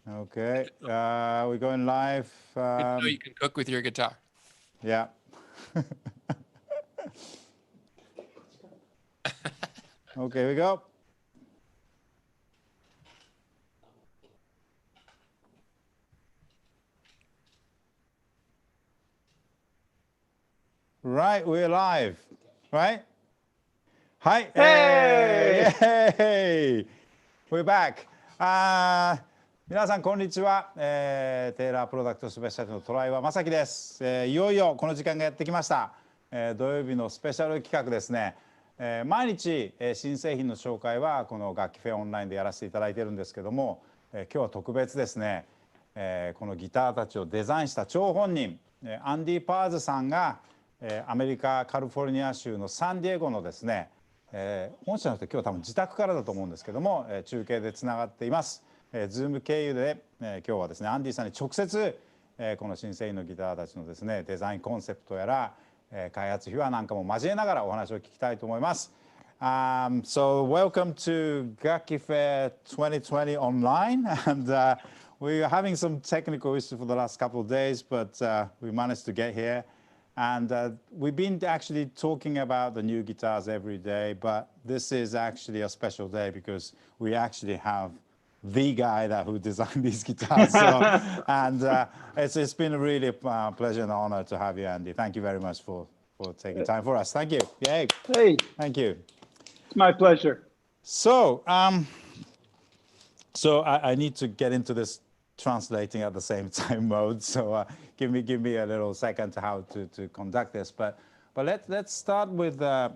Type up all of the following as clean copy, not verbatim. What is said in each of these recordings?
Okay, we're going live. So you can cook with your guitar. Yeah. Okay, we go. Right, we're live. Right? Hi. Hey! Hey! We're back. 皆さんこんにちは、テイラープロダクトスペシャルのトライワ正樹です、いよいよこの時間がやってきました、土曜日のスペシャル企画ですね、毎日、新製品の紹介はこの楽器フェアオンラインでやらせていただいているんですけども、今日は特別ですね、このギターたちをデザインした張本人、アンディ・パワーズさんが、アメリカカリフォルニア州のサンディエゴのですね、本社の人今日は多分自宅からだと思うんですけども、中継でつながっています。Zoom 経由で、今日はですねアンディさんに直接、この新製品のギターたちのですねデザインコンセプトやら、開発秘話なんかも交えながらお話を聞きたいと思います。So welcome to 楽器 Fair 2020 online, and we are having some technical issues for the last couple of days, but we managed to get here. And we've been actually talking about the new guitars every day, but this is actually a special day because we actually have the guy who designed these guitars. So, and it's been a really pleasure and honor to have you, Andy. Thank you very much for taking time for us. Thank you. Yay. Hey, Thank you. it's my pleasure. So, I need to get into this translating at the same time mode. So give me a little second to how to conduct this. But let's start with the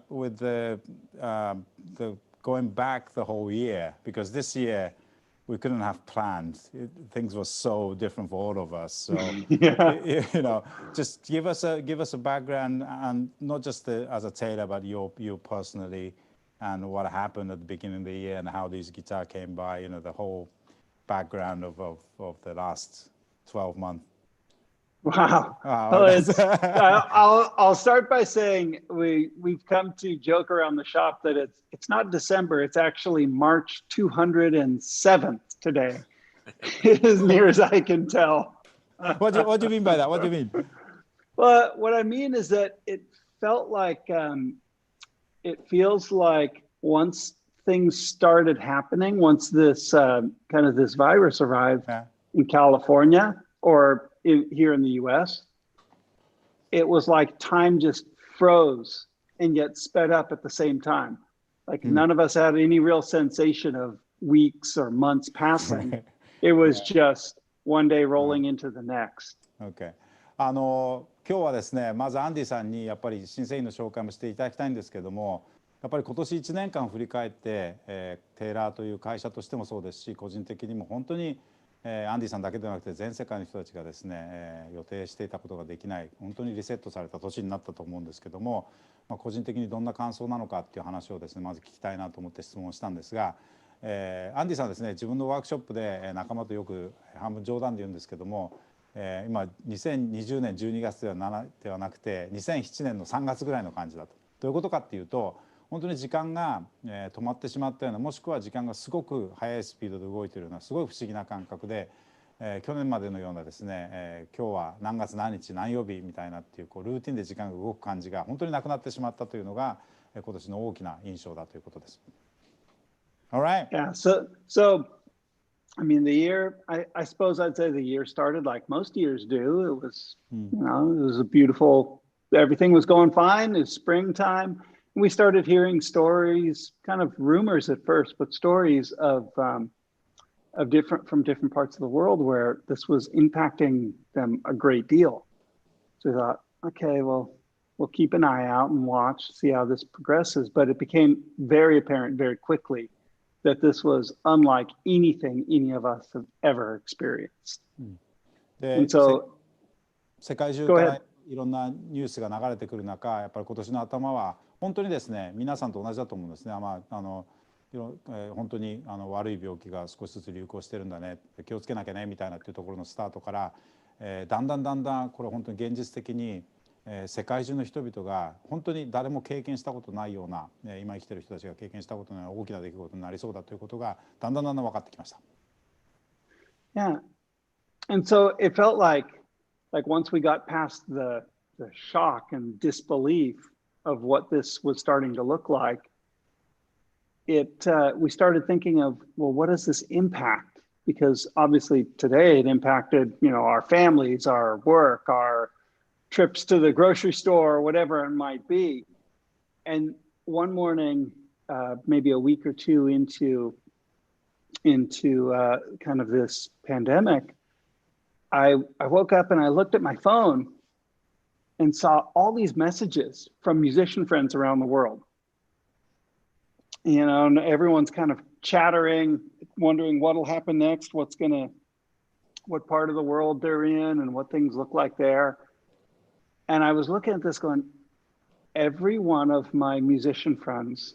going back the whole year, because this year we couldn't have planned. Things were so different for all of us. So Yeah. you know, just give us a background, and not just as a tailor, but you personally, and what happened at the beginning of the year, and how these guitar came by. You know, the whole background of the last 12 months. Wow. Wow. Well, I'll start by saying we've come to joke around the shop that it's not December, it's actually March 207th today, as near as I can tell. What do you mean by that? What do you mean? Well, what I mean is that it felt like it feels like once things started happening, once this kind of this virus arrived in California or here in the US, it was like time just froze and yet sped up at the same time. Like none of us had any real sensation of weeks or months passing. It was just one day rolling into the next. Okay. 今日はですね、まずアンディさんにやっぱり新製品の紹介もしていただきたいんですけども、やっぱり今年1年間振り返って、テイラーという会社としてもそうですし、個人的にも本当に、アンディさんだけではなくて全世界の人たちがですね、予定していたことができない本当にリセットされた年になったと思うんですけども、個人的にどんな感想なのかっていう話をですねまず聞きたいなと思って質問したんですが、アンディさんですね、自分のワークショップで仲間とよく半分冗談で言うんですけども、今2020年12月ではなくて2007年の3月ぐらいの感じだと。どういうことかっていうと、本当に時間が止まってしまったような、もしくは時間がすごく速いスピードで動いているようなすごい不思議な感覚で、去年までのようなですね、今日は何月何日何曜日みたいなっていうルーティンで時間が動く感じが本当になくなってしまったというのが今年の大きな印象だということです。All right. Yeah. So I mean, the year, I suppose I'd say the year started like most years do. It was, you know, it was a beautiful, everything was going fine. It was springtime. We started hearing stories, kind of rumors at first, but stories of different parts of the world where this was impacting them a great deal. So we thought, okay, well, we'll keep an eye out and watch, see how this progresses. But it became very apparent very quickly that this was unlike anything any of us have ever experienced. And so, 世界中からいろんなニュースが流れてくる中、やっぱり今年の頭は本当にですね、皆さんと同じだと思うんですね。本当に悪い病気が少しずつ流行してるんだね、気をつけなきゃねみたいなっていうところのスタートから、だんだんこれ本当に現実的に、世界中の人々が本当に誰も経験したことないような、今生きてる人たちが経験したことのない大きな出来事になりそうだということがだんだん分かってきました。Yeah. And so it felt like once we got past the shock and disbelief of what this was starting to look like, we started thinking of, well, what does this impact? Because obviously today it impacted, our families, our work, our trips to the grocery store, or whatever it might be. And one morning, maybe a week or two into kind of this pandemic, I woke up and I looked at my phone and saw all these messages from musician friends around the world. And everyone's kind of chattering, wondering what'll happen next, what part of the world they're in and what things look like there. And I was looking at this going, every one of my musician friends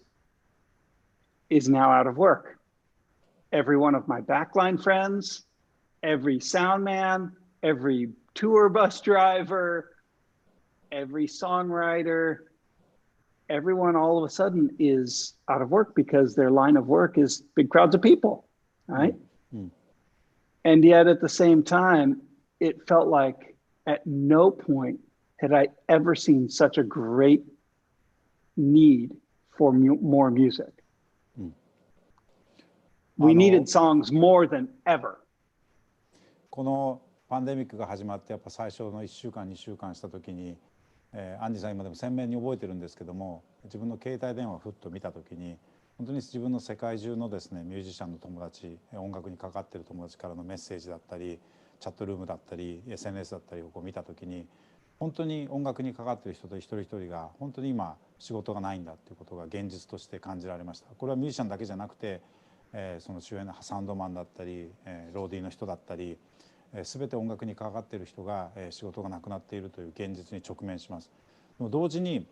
is now out of work. Every one of my backline friends, every sound man, every tour bus driver, every songwriter, everyone all of a sudden is out of work because their line of work is big crowds of people, right? Mm-hmm. And yet at the same time, it felt like at no point had I ever seen such a great need for more music. We needed songs more than ever. このパンデミックが始まってやっぱ最初の1週間2週間した時に、アンディさん今でも鮮明に覚えてるんですけども、自分の携帯電話をふっと見た時に本当に自分の世界中のですねミュージシャンの友達、音楽にかかってる友達からのメッセージだったりチャットルームだったり SNS だったりをこう見た時に、本当に音楽にかかってる人と一人一人が本当に今仕事がないんだっていうことが現実として感じられました。これはミュージシャンだけじゃなくて、その周辺のサウンドマンだったり、ローディーの人だったり、全て音楽にかかっている人が仕事がなくなっているという現実に直面します。でも同時に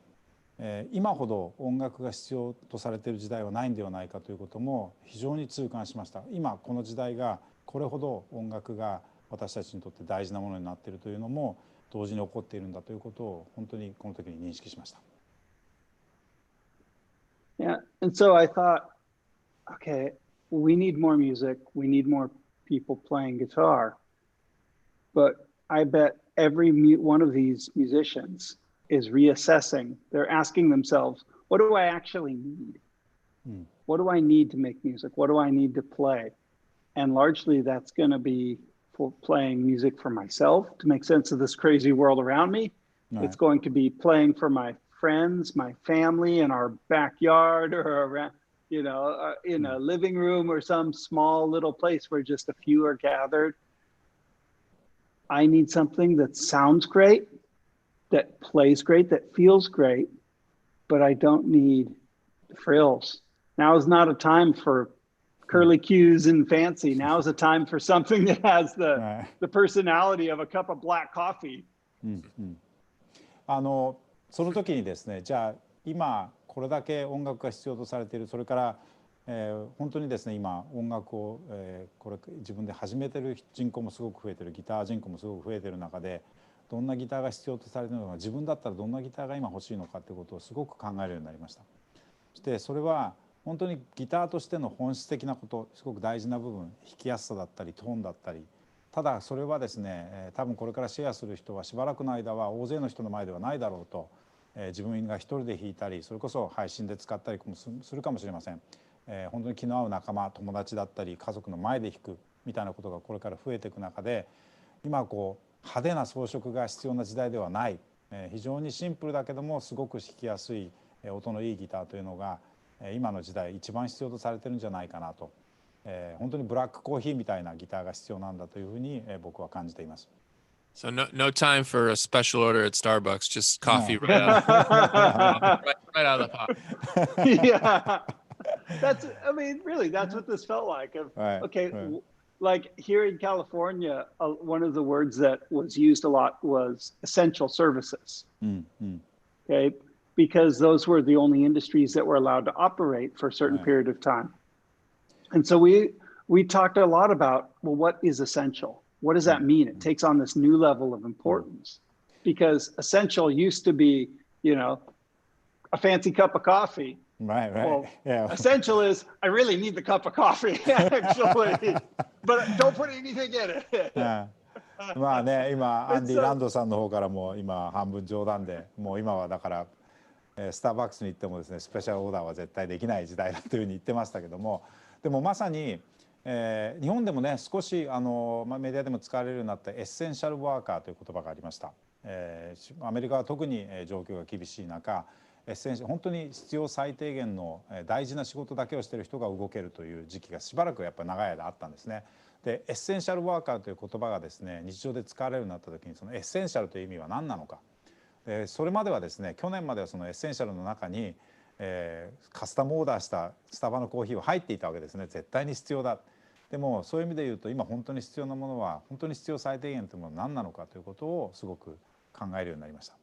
今ほど音楽が必要とされている時代はないんではないかということも非常に痛感しました。今この時代がこれほど音楽が私たちにとって大事なものになっているというのも同時に起こっているんだということを本当にこの時に認識しました。Yeah, and so I thought, okay, we need more music, we need more people playing guitar, but I bet every one of these musicians is reassessing. They're asking themselves, what do I actually need? What do I need to make music? What do I need to play? And largely that's going to be for playing music for myself to make sense of this crazy world around me. Right. It's going to be playing for my friends, my family in our backyard or around, in a living room or some small little place where just a few are gathered. I need something that sounds great, that plays great, that feels great, but I don't need frills. Now is not a time for curly cues and fancy. Now is a time for something that has the personality of a cup of black coffee. その時にですね、じゃあ今これだけ音楽が必要とされている、それから、本当にですね今音楽を、これ自分で始めてる人口もすごく増えてる、ギター人口もすごく増えてる中で、どんなギターが必要とされているのか、自分だったらどんなギターが今欲しいのかということをすごく考えるようになりました。そしてそれは本当にギターとしての本質的なこと、すごく大事な部分、弾きやすさだったりトーンだったり、ただそれはですね、多分これからシェアする人はしばらくの間は大勢の人の前ではないだろうと、自分が一人で弾いたり、それこそ配信で使ったりもするかもしれません。本当に気の合う仲間、友達だったり家族の前で弾くみたいなことがこれから増えていく中で、今こう派手な装飾が必要な時代ではない、非常にシンプルだけどもすごく弾きやすい音のいいギターというのが今の時代一番必要とされてるんじゃないかなと、本当にブラックコーヒーみたいなギターが必要なんだというふうに僕は感じています。So no time for a special order at Starbucks, just coffee right out of the pot. Yeah, really, that's what this felt like. Like here in California, one of the words that was used a lot was essential services. Okay, because those were the only industries that were allowed to operate for a certain period of time. And so we talked a lot about, well, what is essential? What does that mean? It takes on this new level of importance, because essential used to be, a fancy cup of coffee. Right, right. Well, yeah. essential is I really need the cup of coffee, actually, but don't put anything in it. まあね、今アンディ・ So- ランドさんの方からも今半分冗談で、もう今はだからスターバックスに行ってもですね、スペシャルオーダーは絶対できない時代だというふうに言ってましたけども、でもまさに、日本でもね少しメディアでも使われるようになったエッセンシャルワーカーという言葉がありました。アメリカは特に状況が厳しい中、本当に必要最低限の大事な仕事だけをしている人が動けるという時期がしばらくやっぱり長い間あったんですね。でエッセンシャルワーカーという言葉がですね日常で使われるようになった時に、そのエッセンシャルという意味は何なのか。それまではですね、去年まではそのエッセンシャルの中に、カスタムオーダーしたスタバのコーヒーは入っていたわけですね。絶対に必要だ。でもそういう意味で言うと、今本当に必要なものは、本当に必要最低限というものは何なのかということをすごく考えるようになりました。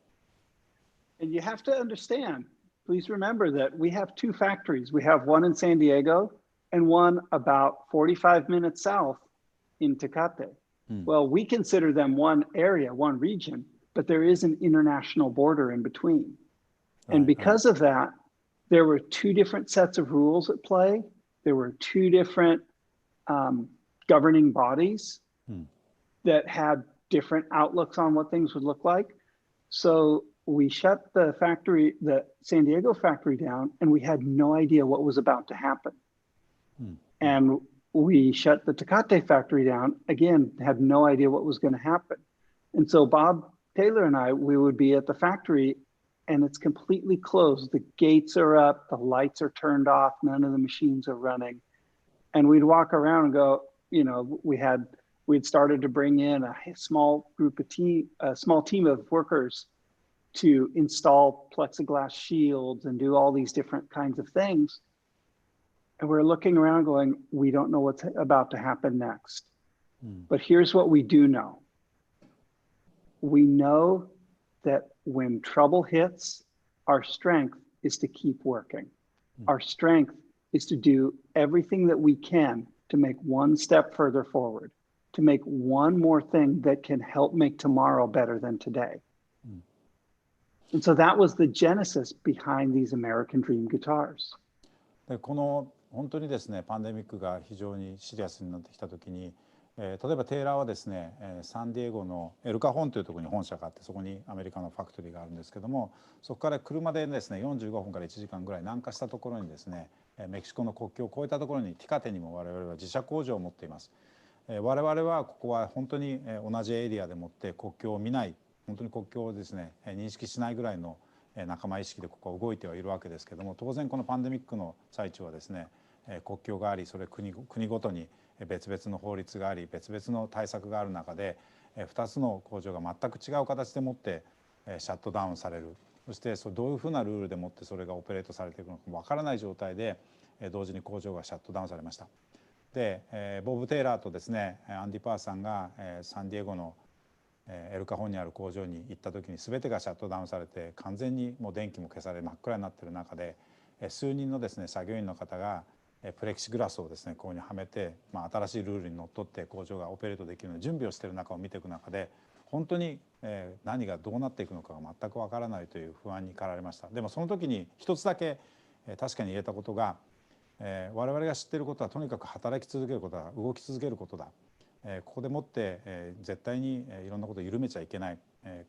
And you have to understand, please remember that we have two factories. We have one in San Diego and one about 45 minutes south in Tecate. Well, we consider them one area, one region, but there is an international border in between. And because of that, there were two different sets of rules at play. There were two different governing bodies that had different outlooks on what things would look like. So we shut the factory, the San Diego factory down, and we had no idea what was about to happen. And we shut the Tecate factory down, again, had no idea what was going to happen. And so Bob Taylor and I, we would be at the factory and it's completely closed. The gates are up, the lights are turned off, none of the machines are running. And we'd walk around and go, you know, we'd started to bring in a small team of workers to install plexiglass shields and do all these different kinds of things. And we're looking around going, we don't know what's about to happen next. But here's what we do know. We know that when trouble hits, our strength is to keep working. Our strength is to do everything that we can to make one step further forward, to make one more thing that can help make tomorrow better than today. And so that was the genesis behind these American Dream guitars. でこの本当にですね、パンデミックが非常にシリアスになってきた時に、例えばテイラーはですね、サンディエゴのエルカホンというところに本社があって、そこにアメリカのファクトリーがあるんですけども、そこから車でですね45分から1時間ぐらい南下したところにですね、メキシコの国境を越えたところにティカテにも我々は自社工場を持っています。我々はここは本当に同じエリアでもって国境を見ない、本当に国境をですね認識しないぐらいの仲間意識でここは動いてはいるわけですけども、当然このパンデミックの最中はですね国境があり、それ国ごとに別々の法律があり、別々の対策がある中で2つの工場が全く違う形でもってシャットダウンされる。そしてどういうふうなルールでもってそれがオペレートされていくのかもわからない状態で同時に工場がシャットダウンされました。でボブ・テイラーとですねアンディ・パーさんがサンディエゴのエルカホンにある工場に行った時に全てがシャットダウンされて、完全にもう電気も消され真っ暗になっている中で、数人のですね作業員の方がプレキシグラスをですねここにはめて、新しいルールにのっとって工場がオペレートできるように準備をしている中を見ていく中で、本当に何がどうなっていくのかが全くわからないという不安に駆られました。でもその時に一つだけ確かに言えたことが、我々が知っていることはとにかく働き続けることだ、動き続けることだ。ここでもって絶対にいろんなことを緩めちゃいけない。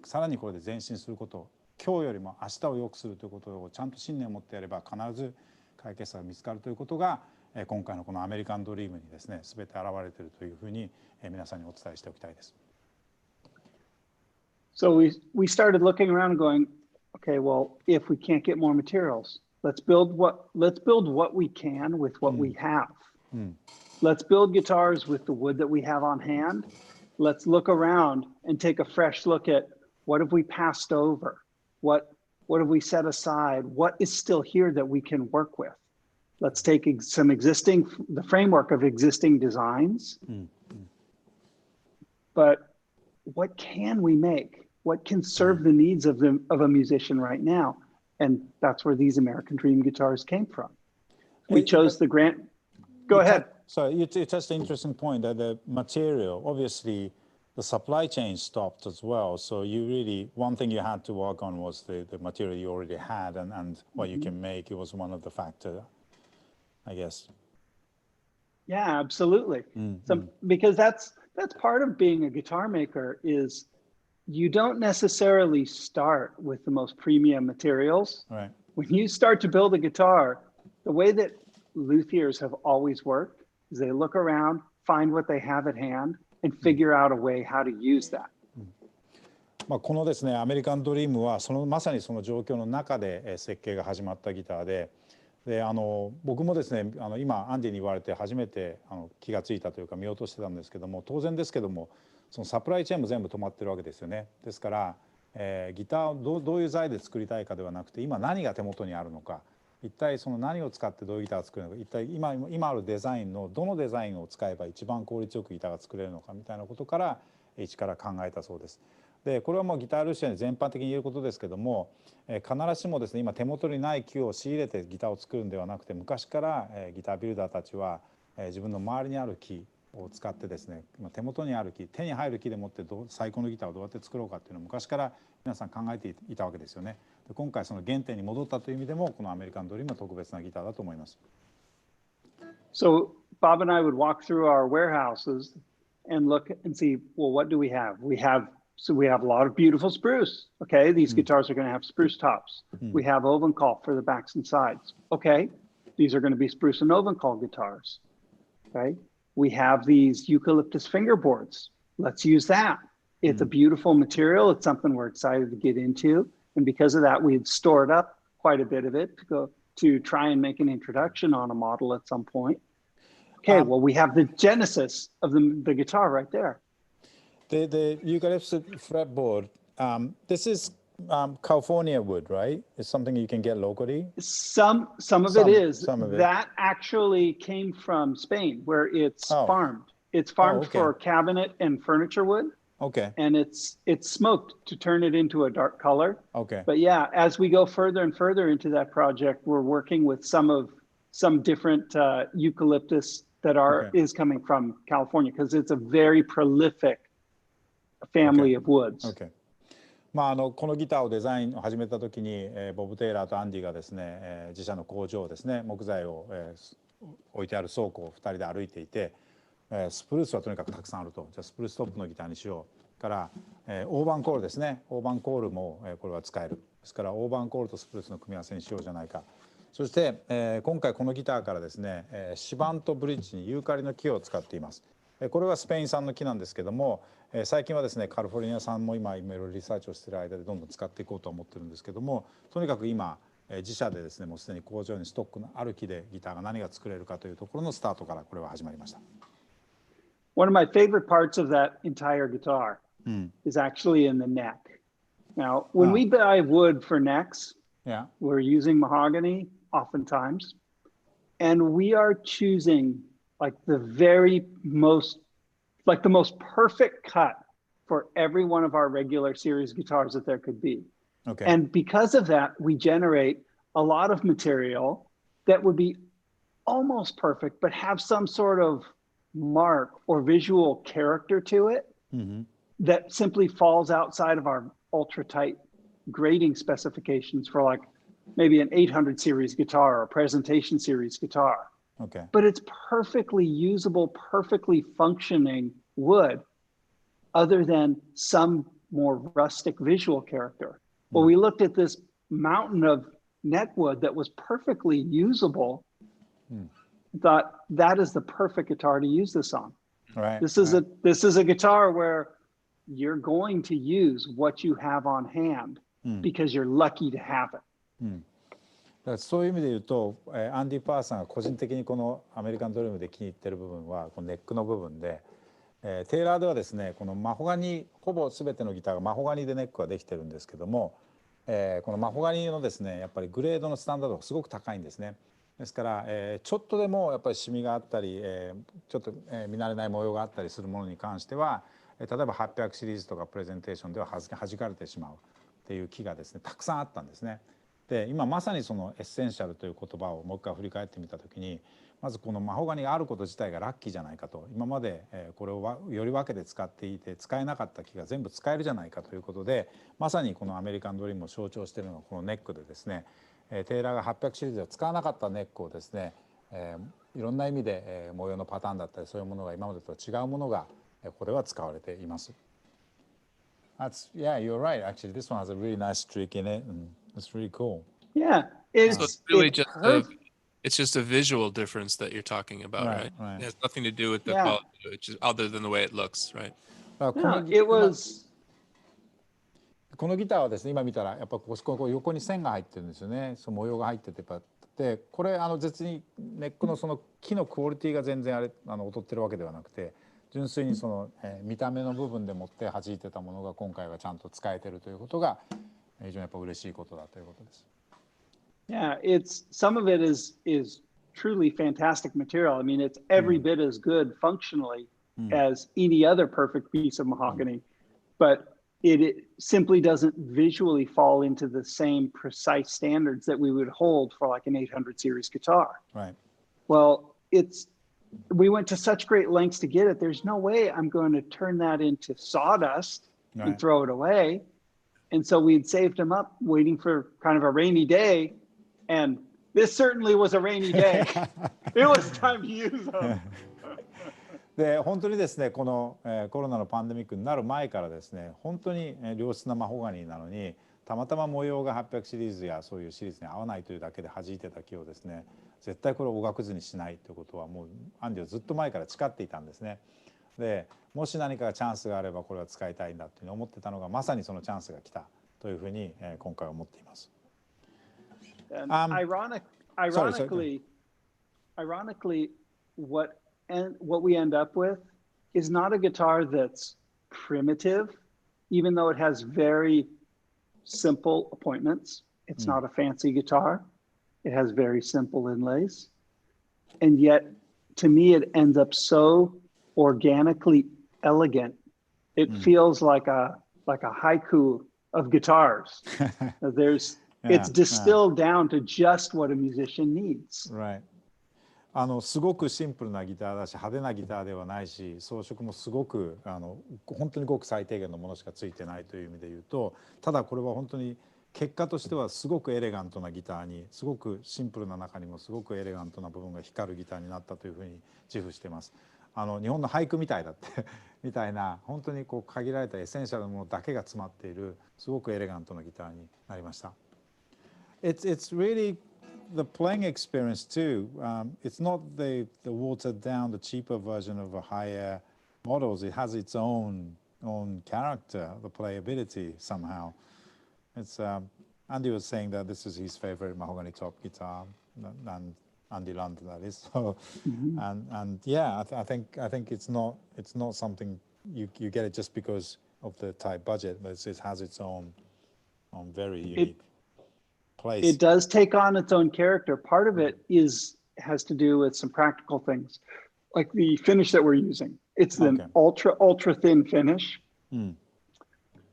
さらにこれで前進すること、今日よりも明日を良くするということをちゃんと信念を持ってやれば必ず解決策が見つかるということが今回のこのアメリカンドリームにですね全て現れているというふうに皆さんにお伝えしておきたいです。So we started looking around and going, okay, well, if we can't get more materials, let's build what we can with what we have. Let's build guitars with the wood that we have on hand. Let's look around and take a fresh look at what have we passed over? What have we set aside? What is still here that we can work with? Let's take the framework of existing designs. But what can we make? What can serve the needs of a musician right now? And that's where these American Dream guitars came from. We chose the Go ahead. So you touched an interesting point that the material, obviously, the supply chain stopped as well. So you really, one thing you had to work on was the material you already had and what you can make. It was one of the factors, I guess. Yeah, absolutely. So, because that's part of being a guitar maker is you don't necessarily start with the most premium materials. Right. When you start to build a guitar, the way that luthiers have always worked is they look around, find what they have at hand, and figure out a way how to use that. まあこのですね、アメリカンドリームはまさにその状況の中で設計が始まったギターで、僕もですね、今アンディに言われて初めて気がついたというか見落としてたんですけども、当然ですけども、そのサプライチェーンも全部止まってるわけですよね。ですから、ギターをどういう材で作りたいかではなくて、今何が手元にあるのか、一体その何を使ってどういうギターを作るのか、一体今あるデザインのどのデザインを使えば一番効率よくギターが作れるのかみたいなことから一から考えたそうです。でこれはもうギタールシアに全般的に言えることですけども、必ずしもですね今手元にない木を仕入れてギターを作るんではなくて、昔からギタービルダーたちは自分の周りにある木を使ってですね、手元にある木、手に入る木でもって最高のギターをどうやって作ろうかっていうのを昔から皆さん考えていたわけですよね。で今回その原点に戻ったという意味でもこのアメリカンドリームは特別なギターだと思います。So Bob and I would walk through our warehouses and look and see, well, what do we have? We have a lot of beautiful spruce. Okay, these guitars are going to have spruce tops. We have Ovencall for the backs and sides. Okay, these are going to be spruce and Ovencall guitars. Okay, we have these Eucalyptus Fingerboards. Let's use that. It's a beautiful material. It's something we're excited to get into. And because of that, we had stored up quite a bit of it to try and make an introduction on a model at some point. Okay, well, we have the genesis of the guitar right there. The Eucalyptus Fretboard, this is California wood, right? It's something you can get locally? Some of it is. Some of it. That actually came from Spain, where it's farmed. It's farmed for cabinet and furniture wood. Okay. And it's smoked to turn it into a dark color. Okay. But yeah, as we go further and further into that project, we're working with some different eucalyptus that is coming from California because it's a very prolific family of woods. Okay. まあこのギターをデザインを始めた時に、ボブ・テイラーとアンディがですね、自社の工場をですね、木材を、置いてある倉庫を2人で歩いていて、スプルースはとにかくたくさんあると。じゃあスプルーストップのギターにしよう。から、オーバンコールですね。オーバンコールも、これは使える。ですからオーバンコールとスプルースの組み合わせにしようじゃないか。そして、今回このギターからですね、シバントブリッジにユーカリの木を使っています。これはスペイン産の木なんですけども、最近はですねカリフォルニア産も今いろいろリサーチをしている間でどんどん使っていこうと思ってるんですけども、とにかく今自社でですねもうすでに工場にストックのある木でギターが何が作れるかというところのスタートからこれは始まりました。One of my favorite parts of that entire guitar is actually in the neck. Now, when we buy wood for necks, we're using mahogany oftentimes, and we are choosing like the most perfect cut for every one of our regular series guitars that there could be. Okay. And because of that, we generate a lot of material that would be almost perfect, but have some sort of mark or visual character to it that simply falls outside of our ultra tight grading specifications for like maybe an 800 series guitar or a presentation series guitar. Okay. But it's perfectly usable, perfectly functioning wood other than some more rustic visual character. Well, we looked at this mountain of neck wood that was perfectly usable. Thought that is the perfect guitar to use this on. Right. This is a guitar where you're going to use what you have on hand because you're lucky to have it. だからそういう意味で言うと、アンディ・パワーさんが個人的にこのアメリカンドリームで気に入ってる部分はこのネックの部分で、テイラーではですねこのマホガニほぼ全てのギターがマホガニでネックができてるんですけども、このマホガニのですねやっぱりグレードのスタンダードがすごく高いんですね。ですから、ちょっとでもやっぱりシミがあったり、ちょっと、見慣れない模様があったりするものに関しては、例えば800シリーズとかプレゼンテーションでは弾かれてしまうっていう木がですねたくさんあったんですね。で今まさにそのエッセンシャルという言葉をもう一回振り返ってみた時に、まずこのマホガニがあること自体がラッキーじゃないかと、今までこれをより分けて使っていて使えなかった木が全部使えるじゃないかということで、まさにこのアメリカンドリームを象徴しているのがこのネックでですね、テイラーが800シリーズでは使わなかったネックをですね、いろんな意味で模様のパターンだったりそういうものが今までと違うものがこれは使われています。Yeah, you're right. Actually, this one has a really nice streak in it, and it's really cool. Yeah, So it's really it's just a visual difference that you're talking about, right? Right. It has nothing to do with the Yeah. quality, which is other than the way it looks, right? このギターはですね、今見たらやっぱここ横に線が入ってるんですよね。その模様が入ってて、でこれ実にネックのその木のクオリティが全然劣ってるわけではなくて、純粋にその、見た目の部分でもって弾いてたものが今回はちゃんと使えてるということが非常にやっぱ嬉しいことだということです。Yeah, some of it is truly fantastic material. I mean, it's every bit as good functionally as any other perfect piece of mahogany, but it simply doesn't visually fall into the same precise standards that we would hold for like an 800 series guitar. Right. Well, we went to such great lengths to get it. There's no way I'm going to turn that into sawdust and throw it away. And so we'd saved them up waiting for kind of a rainy day. And this certainly was a rainy day. It was time to use them. で本当にですね、この、コロナのパンデミックになる前からですね、本当に良質なマホガニーなのに、たまたま模様が800シリーズやそういうシリーズに合わないというだけで弾いてた木をですね、絶対これをおがくずにしないということはもうアンディはずっと前から誓っていたんですね。でもし何かチャンスがあればこれは使いたいんだというふうに思ってたのが、まさにそのチャンスが来たというふうに、今回は思っています。Ironically, what we end up with is not a guitar that's primitive, even though it has very simple appointments. It's not a fancy guitar. It has very simple inlays. And yet, to me, it ends up so organically elegant. It feels like a haiku of guitars. It's distilled down to just what a musician needs. Right. すごくシンプルなギターだし、派手なギターではないし、装飾もすごく本当にごく最低限のものしかついてないという意味で言うと、ただこれは本当に結果としてはすごくエレガントなギターに、すごくシンプルな中にもすごくエレガントな部分が光るギターになったというふうに自負しています。日本の俳句みたいだってみたいな、本当にこう限られたエッセンシャルなものだけが詰まっているすごくエレガントなギターになりました。It's really the playing experience too. It's not the watered down, the cheaper version of the higher models. It has its own character, the playability somehow. It's Andy was saying that this is his favorite mahogany top guitar, and Andy Lund, that is. So, and yeah, I think it's not something you get it just because of the tight budget, but it has its own very unique place. It does take on its own character. Part of it has to do with some practical things, like the finish that we're using. It's an ultra thin finish.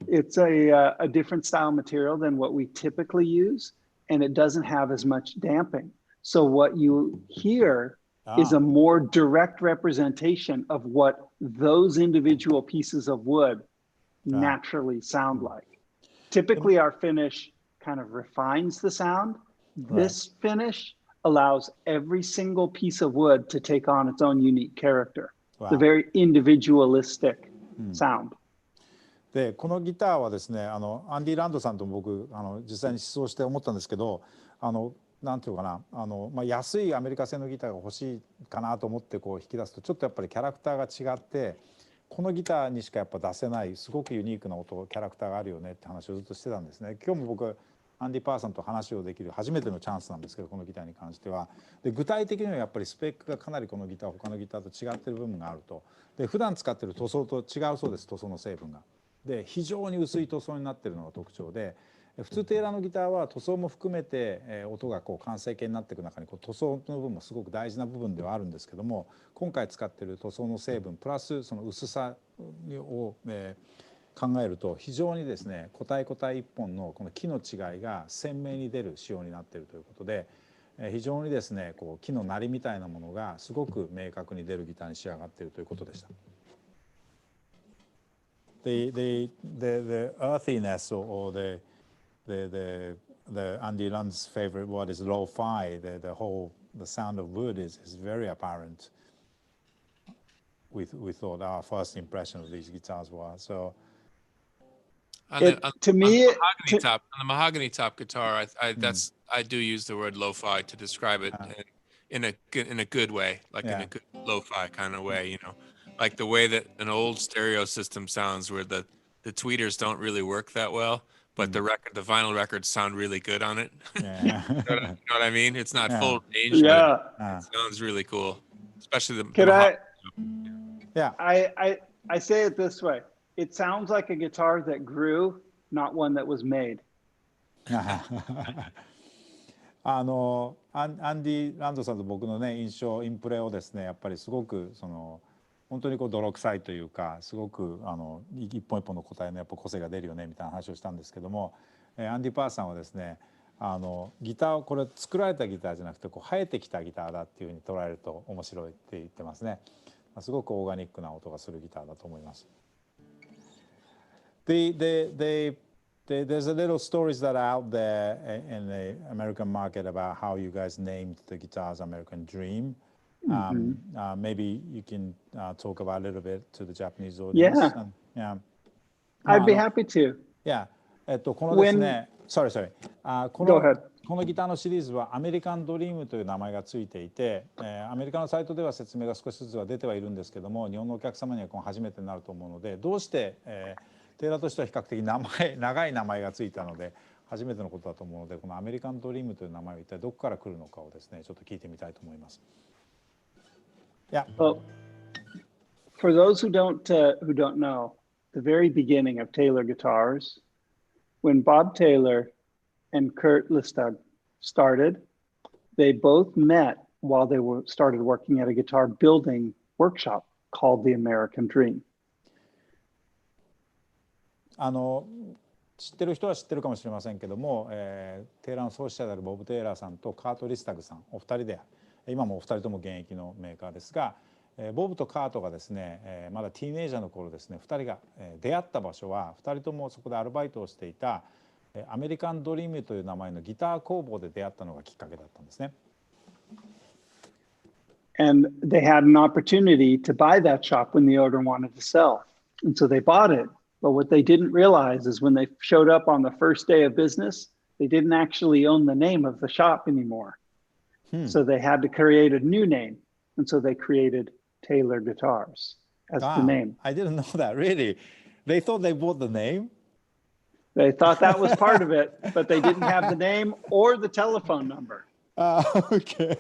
It's a different style material than what we typically use, and it doesn't have as much damping. So what you hear is a more direct representation of what those individual pieces of wood naturally sound like. Typically, our finish kind of refines the sound. This finish allows every single piece of wood to take on its own unique character. It's a very individualistic sound. でこのギターはですね、アンディ・ランドさんと僕実際に試奏して思ったんですけど、なんていうかな、安いアメリカ製のギターが欲しいかなと思ってこう引き出すと、ちょっとやっぱりキャラクターが違って、このギターにしかやっぱ出せないすごくユニークな音、キャラクターがあるよねって話をずっとしてたんですね。今日も僕アンディ・パーさんと話をできる初めてのチャンスなんですけど、このギターに関しては。で具体的にはやっぱりスペックがかなりこのギター他のギターと違ってる部分があると。で普段使ってる塗装と違うそうです、塗装の成分が。で非常に薄い塗装になってるのが特徴で、普通テーラーのギターは塗装も含めて音がこう完成形になっていく中に塗装の部分もすごく大事な部分ではあるんですけども、今回使っている塗装の成分プラスその薄さを考えると非常にですね個体個体一本のこの木の違いが鮮明に出る仕様になっているということで、非常にですねこう木の鳴りみたいなものがすごく明確に出るギターに仕上がっているということでした。The earthiness or the Andy Lund's favorite word is lo-fi. The sound of wood is very apparent. We thought our first impression of these guitars was so. On the mahogany top guitar, I do use the word lo-fi to describe it in a good way, like in a good lo-fi kind of way, you know, like the way that an old stereo system sounds, where the tweeters don't really work that well, but the vinyl records sound really good on it. Yeah. You know what I mean? It's not full range, Yeah. but it sounds really cool, especially the Could Yeah. I say it this way. It sounds like a guitar that grew, not one that was made. アンディ・ランドさんと僕のねインプレをですねやっぱりすごくその本当にこう泥臭いというかすごく一本一本の個体のやっぱ個性が出るよねみたいな話をしたんですけども、アンディ・パーさんはですねギターをこれ作られたギターじゃなくてこう生えてきたギターだっていうふうに捉えると面白いって言ってますね。すごくオーガニックな音がするギターだと思います。There's a little stories that are out there in the American market about how you guys named the guitars American Dream. Maybe you can talk about a little bit to the Japanese audience. Yeah. I'd be happy to. Yeah. このですね、sorry. こ Go ahead. のギターのシリーズはアメリカンドリームという名前がついていて、アメリカのサイトでは説明が少しずつは出てはいるんですけども、日本のお客様にはこの初めてになると思うので、どうして、テーラーとしては比較的長い名前がついたので初めてのことだと思うので、このアメリカンドリームという名前は一体どこから来るのかをですねちょっと聞いてみたいと思います。Yeah. Well, for those who don't know, the very beginning of Taylor guitars, when Bob Taylor and Kurt Listag started, they both met while they started working at a guitar building workshop called the American Dream. 知ってる人は知ってるかもしれませんけども、テーラーの創始者であるボブ・テーラーさんとカート・リスタグさんお二人で、今もお二人とも現役のメーカーですが、ボブとカートがですね、まだティーネイジャーの頃ですね、2人が出会った場所は2人ともそこでアルバイトをしていたアメリカンドリームという名前のギター工房で出会ったのがきっかけだったんですね。And they had an opportunity to buy that shop when the owner wanted to sell. And so they bought it. But what they didn't realize is when they showed up on the first day of business, they didn't actually own the name of the shop anymore. So they had to create a new name. And so they created Taylor Guitars as the name. I didn't know that, really. They thought they bought the name? They thought that was part of it, but they didn't have the name or the telephone number. Okay.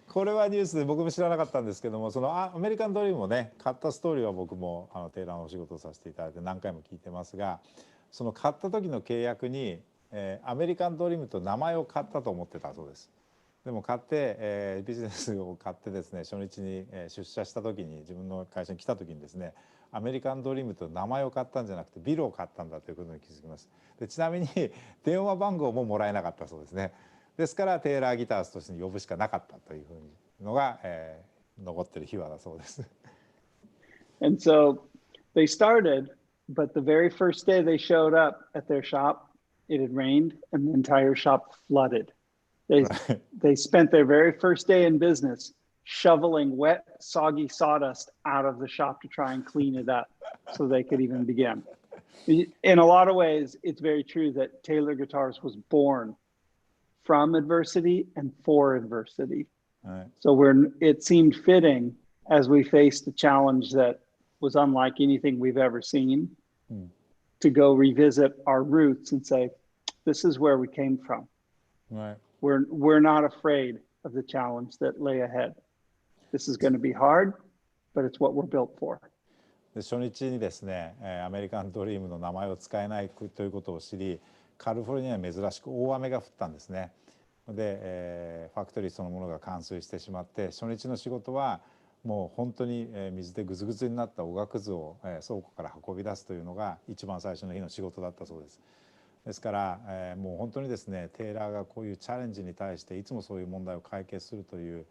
これはニュースで僕も知らなかったんですけども、そのアメリカンドリームをね買ったストーリーは僕もテーラーのお仕事をさせていただいて何回も聞いてますが、その買った時の契約に、アメリカンドリームと名前を買ったと思ってたそうです。でも買って、ビジネスを買ってですね初日に、出社した時に自分の会社に来た時にですねアメリカンドリームと名前を買ったんじゃなくてビルを買ったんだということに気づきます。でちなみに電話番号ももらえなかったそうですね。ですからテーラーギターズとして呼ぶしかなかったというふうにのが、残ってる秘話だそうです。And so they started, but the very first day they showed up at their shop, it had rained and the entire shop flooded. They spent their very first day in business shoveling wet, soggy sawdust out of the shop to try and clean it up so they could even begin. In a lot of ways, it's very true that Taylor Guitars was born from adversity and for adversity. So it seemed fitting as we faced a challenge that was unlike anything we've ever seen to go revisit our roots and say, this is where we came from. Right. We're not afraid of the challenge that lay ahead. This is going to be hard, but it's what we're built for. で初日にですね、アメリカンドリームの名前を使えないということを知り、カリフォルニアに珍しく大雨が降ったんですね。で、ファクトリーそのものが冠水してしまって、初日の仕事はもう本当に水でぐずぐずになったおがくずを倉庫から運び出すというのが一番最初の日の仕事だったそうです。ですから、もう本当にですねテイラーがこういうチャレンジに対していつもそういう問題を解決するという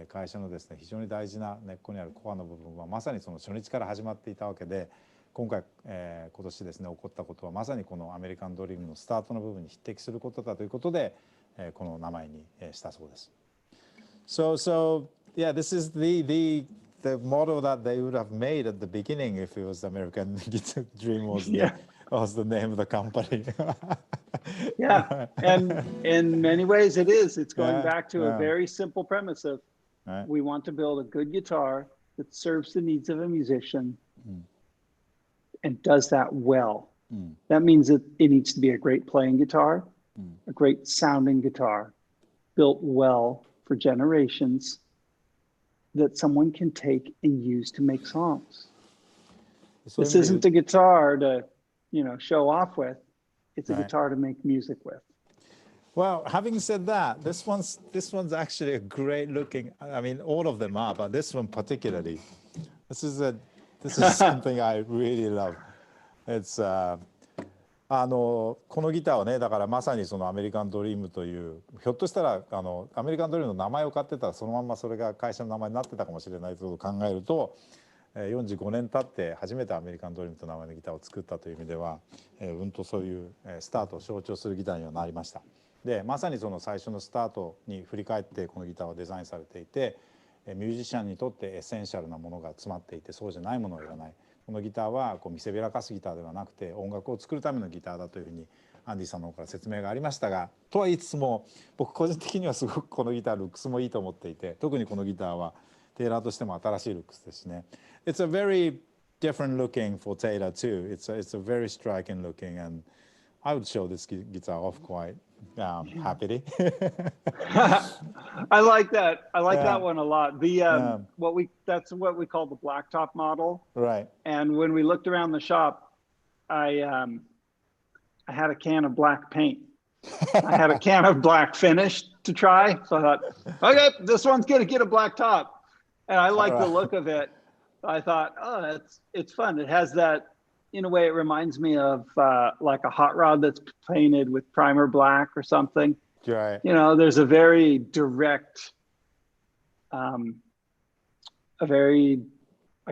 会社のですね非常に大事な根っこにあるコアの部分はまさにその初日から始まっていたわけで、今回、今年ですね起こったことはまさにこのアメリカンドリームのスタートの部分に匹敵することだということで、この名前にしたそうです。So yeah, this is the model that they would have made at the beginning if it was American Dream was the name of the company. Yeah, and in many ways it is. It's going back to a very simple premise of we want to build a good guitar that serves the needs of a musician and does that well. That means that it needs to be a great playing guitar, a great sounding guitar, built well for generations that someone can take and use to make songs. This isn't a guitar to, show off with. It's a guitar to make music with. Well, having said that, this one's actually a great looking. I mean, all of them are, but this one particularly. This is something I really love. It's このギターはね、だからまさにそのアメリカンドリームという、ひょっとしたらアメリカンドリームの名前を買ってたらそのまんまそれが会社の名前になってたかもしれないということを考えると、45年経って初めてアメリカンドリームという名前のギターを作ったという意味では、そういうスタートを象徴するギターにはなりました。で、まさにその最初のスタートに振り返ってこのギターはデザインされていて、ミュージシャンにとってエッセンシャルなものが詰まっていて、そうじゃないものはいらない。このギターは見せびらかすギターではなくて音楽を作るためのギターだというふうにアンディさんの方から説明がありましたが、とは言いつつも僕個人的にはすごくこのギタールックスもいいと思っていて、特にこのギターはテイラーとしても新しいルックスですね。It's a very different looking for Taylor too. It's a very striking looking, and I would show this guitar off quite happily. I like that. I like that one a lot. That's what we call the Blacktop model. Right. And when we looked around the shop, I had a can of black paint. I had a can of black finish to try. So I thought, okay, this one's gonna get a black top. And I like the look of it. I thought, oh, it's fun. It has that, in a way, it reminds me of like a hot rod that's painted with primer black or something. Right. There's a very direct,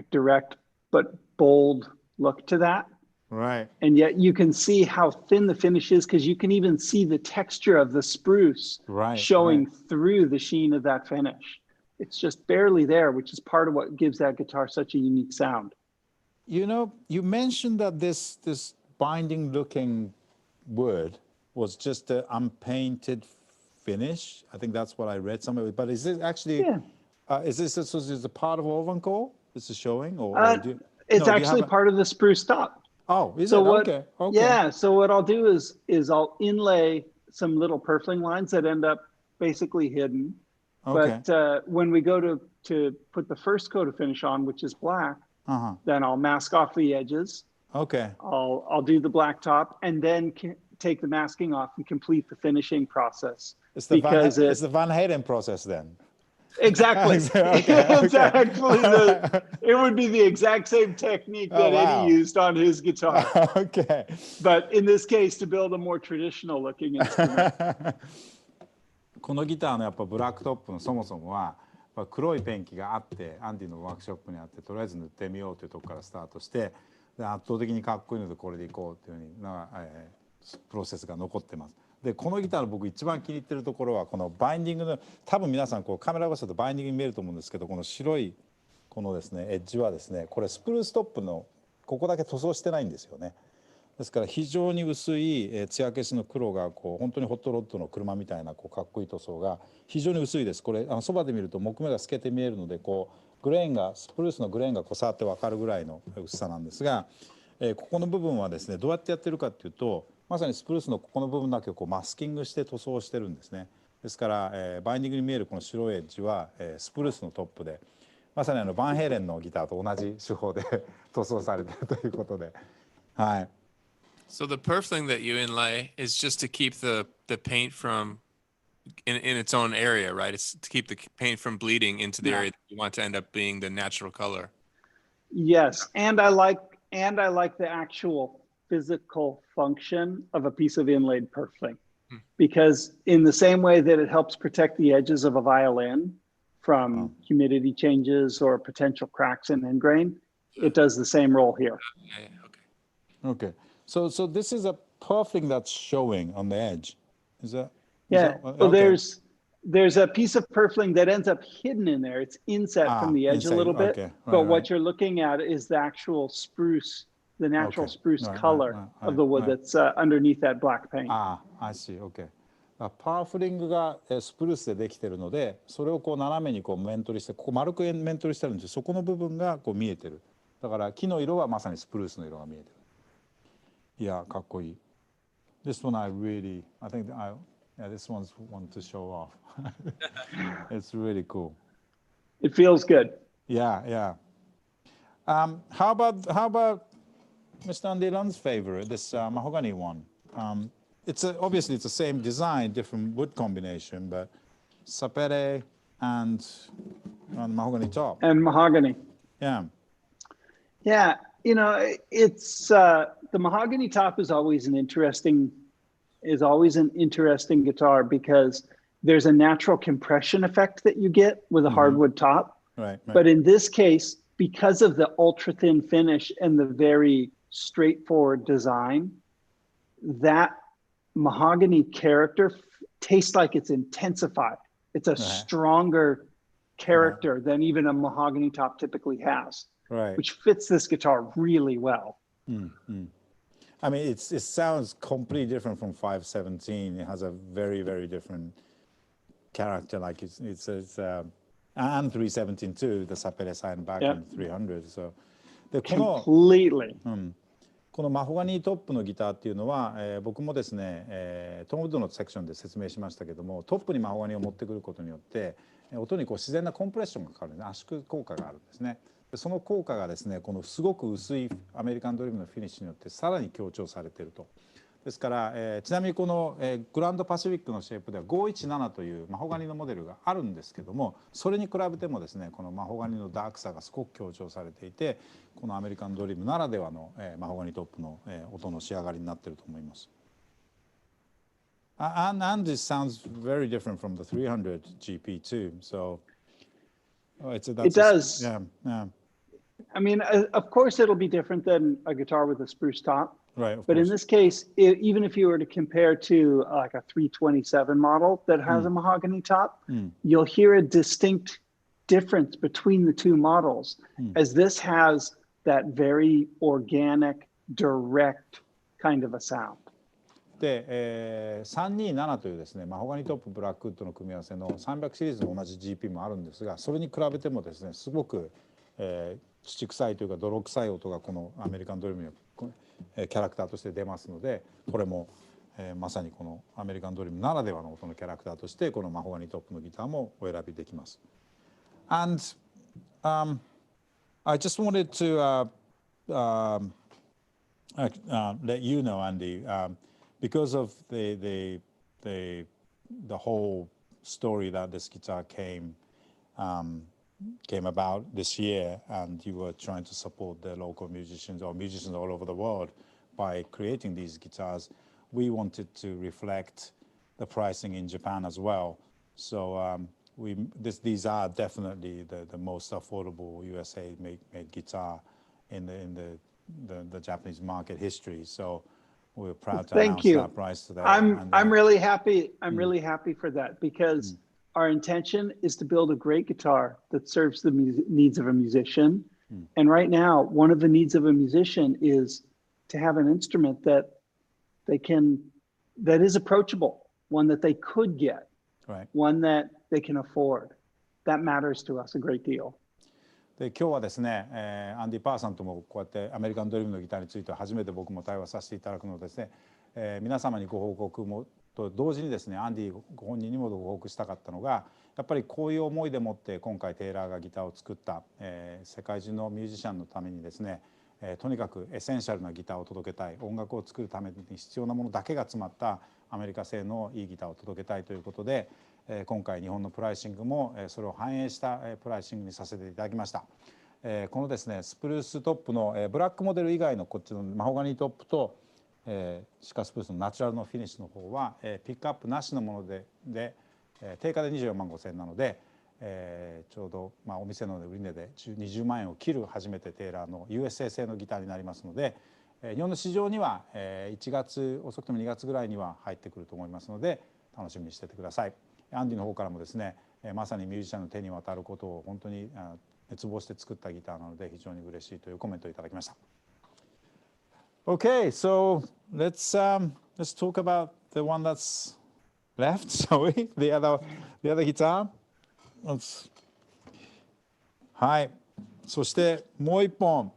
direct but bold look to that. Right. And yet you can see how thin the finish is because you can even see the texture of the spruce showing through the sheen of that finish. It's just barely there, which is part of what gives that guitar such a unique sound. You mentioned that this binding looking wood was just an unpainted finish. I think that's what I read somewhere. But is it actually, is this a part of oven core? This is showing? It's actually part of the spruce top. Oh, is it? Okay. Yeah, so what I'll do is I'll inlay some little purfling lines that end up basically hidden. Okay. But when we go to put the first coat of finish on, which is black, then I'll mask off the edges. Okay. I'll do the black top and then take the masking off and complete the finishing process. It's the Van Halen process then. Exactly. Exactly. It would be the exact same technique that Eddie used on his guitar. Okay. But in this case, to build a more traditional looking instrument. このギターのやっぱブラックトップのそもそもは黒いペンキがあってアンディのワークショップにあってとりあえず塗ってみようというところからスタートしてで圧倒的にかっこいいのでこれでいこうっていうふうにプロセスが残ってます。でこのギターの僕一番気に入ってるところはこのバインディングの多分皆さんカメラ越しだとバインディングに見えると思うんですけどこの白いこのですねエッジはですねこれスプルーストップのここだけ塗装してないんですよね。ですから非常に薄い艶消しの黒が本当にホットロッドの車みたいなかっこいい塗装が非常に薄いです。これそばで見ると木目が透けて見えるのでグレーンがスプルースのグレーンが触って分かるぐらいの薄さなんですが、ここの部分はですねどうやってやってるかっていうとまさにスプルースのここの部分だけをマスキングして塗装してるんですね。ですから、バインディングに見えるこの白いエッジは、スプルースのトップでまさにバンヘイレンのギターと同じ手法で塗装されているということで、はい。So the purfling that you inlay is just to keep the paint from in its own area, right? It's to keep the paint from bleeding into the area that you want to end up being the natural color. Yes, and I like the actual physical function of a piece of inlaid purfling, because in the same way that it helps protect the edges of a violin from humidity changes or potential cracks in end grain, it does the same role here. Okay. So this is a purfling that's showing on the edge. Is that? Well, there's a piece of purfling that ends up hidden in there. It's inset from the edge a little bit, but what you're looking at is the actual spruce, the natural spruce color of the wood that's underneath that black paint. I see. Okay. パーフリングがスプルースでできてるので、それをこう斜めにこう面取りして、ここ丸く面取りしてるんですよ。そこの部分がこう見えてる。だから木の色はまさにスプルースの色が見えてる。いや、かっこいい。This one I think this one's one to show off. It's really cool. It feels good. Yeah. How about Mr. Andy Lund's favorite, this mahogany one? Obviously it's the same design, different wood combination, but sapere and mahogany top. And mahogany. Yeah. Yeah, it's the mahogany top is always an interesting guitar because there's a natural compression effect that you get with a hardwood top. Right. But in this case, because of the ultra thin finish and the very straightforward design, that mahogany character tastes like it's intensified. It's a stronger character than even a mahogany top typically has, which fits this guitar really well. I mean, it sounds completely different from 517. It has a very, very different character. Like it's and 317 too. The sapere side back in 300. So completely. このマホガニートップのギターっていうのは、僕もですね、トムウッドのセクションで説明しましたけども、トップにマホガニーを持ってくることによって音にこう自然なコンプレッションがかかる、ね、圧縮効果があるんですね。でその効果がですね、このすごく薄いアメリカンドリームのフィニッシュによってさらに強調されていると。ですから、ちなみにこの、グランドパシフィックのシェイプでは517というマホガニのモデルがあるんですけども、それに比べてもですね、このマホガニのダークさがすごく強調されていて、このアメリカンドリームならではの、マホガニトップの、音の仕上がりになっていると思います。And this sounds very different from the 300 GP too. So it does. Yeah. I mean, of course, it'll be different than a guitar with a spruce top. Right. But in this case, even if you were to compare to like a 327 model that has a mahogany top, you'll hear a distinct difference between the two models, as this has that very organic, direct kind of a sound. で、327というですね、マホガニトップブラックウッドの組み合わせの300シリーズの同じ GP もあるんですが、それに比べてもですね、すごく、土臭いというか泥臭い音がこのアメリカンドリームにキャラクターとして出ますので、これも、まさにこのアメリカンドリームならではの音のキャラクターとしてこのマホガニトップのギターもお選びできます。And I just wanted to let you know, Andy, because of the whole story that this guitar came about this year, and you were trying to support the local musicians or musicians all over the world by creating these guitars. We wanted to reflect the pricing in Japan as well. So these are definitely the most affordable USA made guitar in the Japanese market history. So we're proud to announce that price today. I'm really happy. I'm really happy for that because our intention is to build a great guitar that serves the needs of a musician. And right now, one of the needs of a musician is to have an instrument that is approachable, one that they could get, one that they can afford. That matters to us a great deal. で今日はですね、アンディ・パーさんともこうやってアメリカンドリームのギターについて初めて僕も対話させていただくのですね、皆様にご報告もと同時にですね、アンディご本人にもご報告したかったのが、やっぱりこういう思いでもって今回テイラーがギターを作った、世界中のミュージシャンのためにですね、とにかくエッセンシャルなギターを届けたい、音楽を作るために必要なものだけが詰まったアメリカ製のいいギターを届けたいということで、今回日本のプライシングもそれを反映したプライシングにさせていただきました。このですねスプルーストップのブラックモデル以外のこっちのマホガニートップとシカスプルースのナチュラルのフィニッシュの方はピックアップなしのもので定価で24万5千円なので、ちょうどお店の売値で20万円を切る初めてテイラーの USA 製のギターになりますので、日本の市場には1月遅くとも2月ぐらいには入ってくると思いますので楽しみにしててください。アンディの方からもですねまさにミュージシャンの手に渡ることを本当に熱望して作ったギターなので非常に嬉しいというコメントをいただきました。Okay, so let's talk about the one that's left, shall we? The other guitar. はい。そしてもう一本、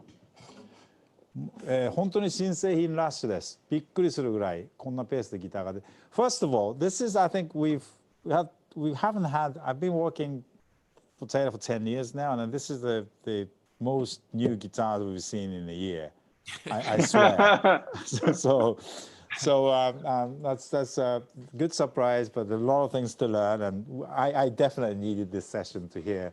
本当に新製品ラッシュです。びっくりするぐらいこんなペースでギターが出。First of all, this is I think we haven't had. I've been working for Taylor for 10 years now, and this is the most new guitar we've seen in a year. I swear. so that's a good surprise, but a lot of things to learn, and I definitely needed this session to hear,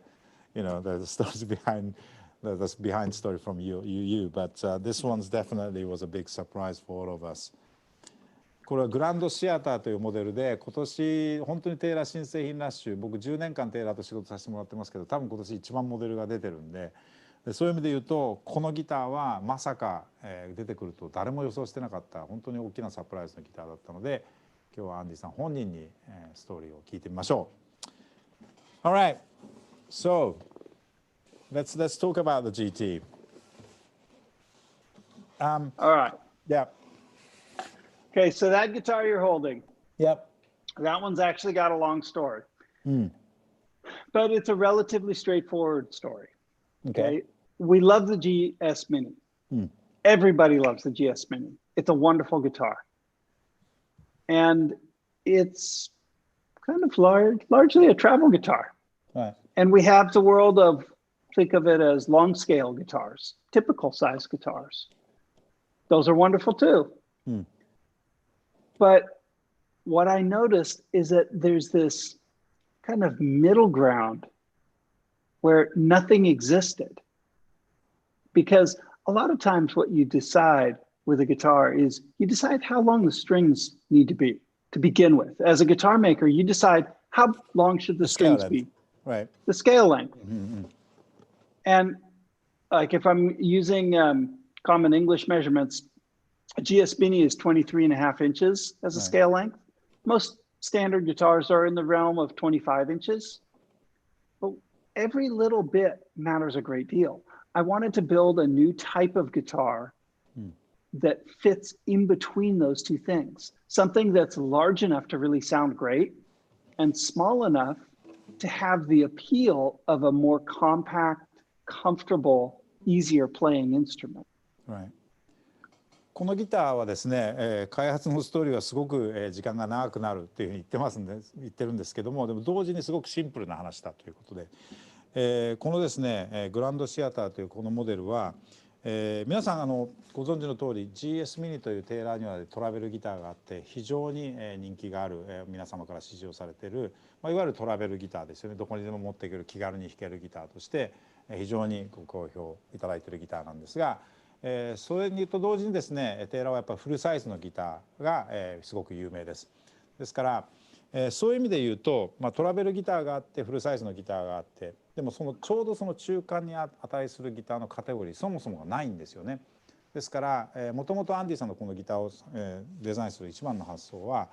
the stories behind the behind story from you. But this one's definitely was a big surprise for all of us. これはグランドシアターというモデルで今年本当にテイラー新製品ラッシュ、僕10年間テイラーと仕事させてもらってますけど多分今年一番モデルが出てるんで、そういう意味で言うとこのギターはまさか出てくると誰も予想してなかった本当に大きなサプライズのギターだったので、今日はアンディさん本人にストーリーを聞いてみましょう。Alright, so let's talk about the GT. All right. Yeah. Okay, so that guitar you're holding, Yep. that one's actually got a long story. But it's a relatively straightforward story. Okay. We love the GS Mini. Everybody loves the GS Mini. It's a wonderful guitar. And it's kind of largely a travel guitar. Right. And we have the world of, think of it as long scale guitars, typical size guitars. Those are wonderful too. But what I noticed is that there's this kind of middle ground where nothing existed. Because a lot of times what you decide with a guitar is you decide how long the strings need to be to begin with. As a guitar maker, you decide how long should the strings be. Right. The scale length. And like if I'm using common English measurements, a GS Mini is 23.5 inches as a scale length. Most standard guitars are in the realm of 25 inches. But every little bit matters a great deal. I wanted to build a new type of guitar that fits in between those two things. Something that's large enough to really sound great and small enough to have the appeal of a more compact, comfortable, easier playing instrument. Right. このギターはですね、開発のストーリーはすごく時間が長くなるっていうふうに言ってるんですけども、でも同時にすごくシンプルな話だということで、このですねグランドシアターというこのモデルは、皆さんご存知の通り GS ミニというテイラーにはトラベルギターがあって非常に人気がある、皆様から支持をされている、いわゆるトラベルギターですよね。どこにでも持っていける気軽に弾けるギターとして非常にご好評いただいているギターなんですが、それにと同時にですねテイラーはやっぱりフルサイズのギターがすごく有名です。ですからそういう意味で言うと、トラベルギターがあってフルサイズのギターがあって、でもちょうどその中間に値するギターのカテゴリーそもそもがないんですよね。ですからもともとアンディさんのこのギターをデザインする一番の発想は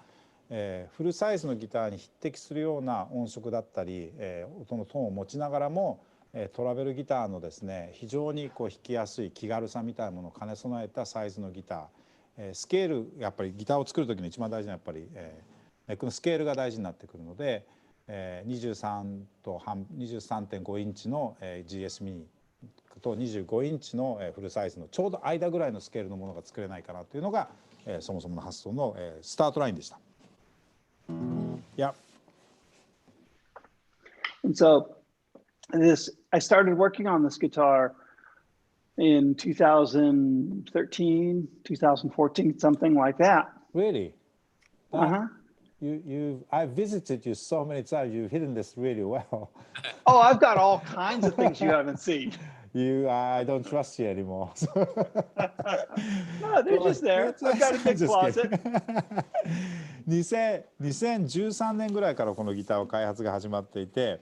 フルサイズのギターに匹敵するような音色だったり音のトーンを持ちながらもトラベルギターのですね非常に弾きやすい気軽さみたいなものを兼ね備えたサイズのギター、スケールやっぱりギターを作る時の一番大事なやっぱりネックのスケールが大事になってくるので、23.5インチの GS ミニと25インチのフルサイズのちょうど間ぐらいのスケールのものが作れないかなというのがそもそもの発想のスタートラインでした。Yeah. And so I started working on this guitar in 2013, 2014, something like that. Really? Uh-huh. I visited you so many times. You've hidden this really well. Oh, I've got all kinds of things you haven't seen. I don't trust you anymore. No, they're just there. I've got a big closet. 2013年ぐらいからこのギターを開発が始まっていて、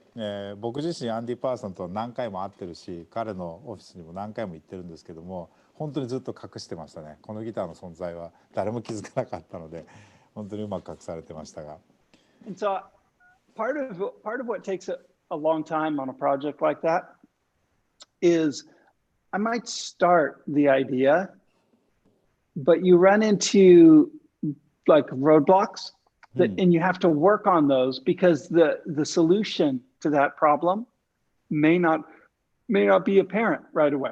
僕自身アンディ・パーソンと何回も会ってるし、彼のオフィスにも何回も行ってるんですけども、本当にずっと隠してましたね。このギターの存在は誰も気づかなかったので、本当にうまく隠されてましたが。And so part of what takes a long time on a project like that is I might start the idea, but you run into like roadblocks and you have to work on those because the solution to that problem may not be apparent right away.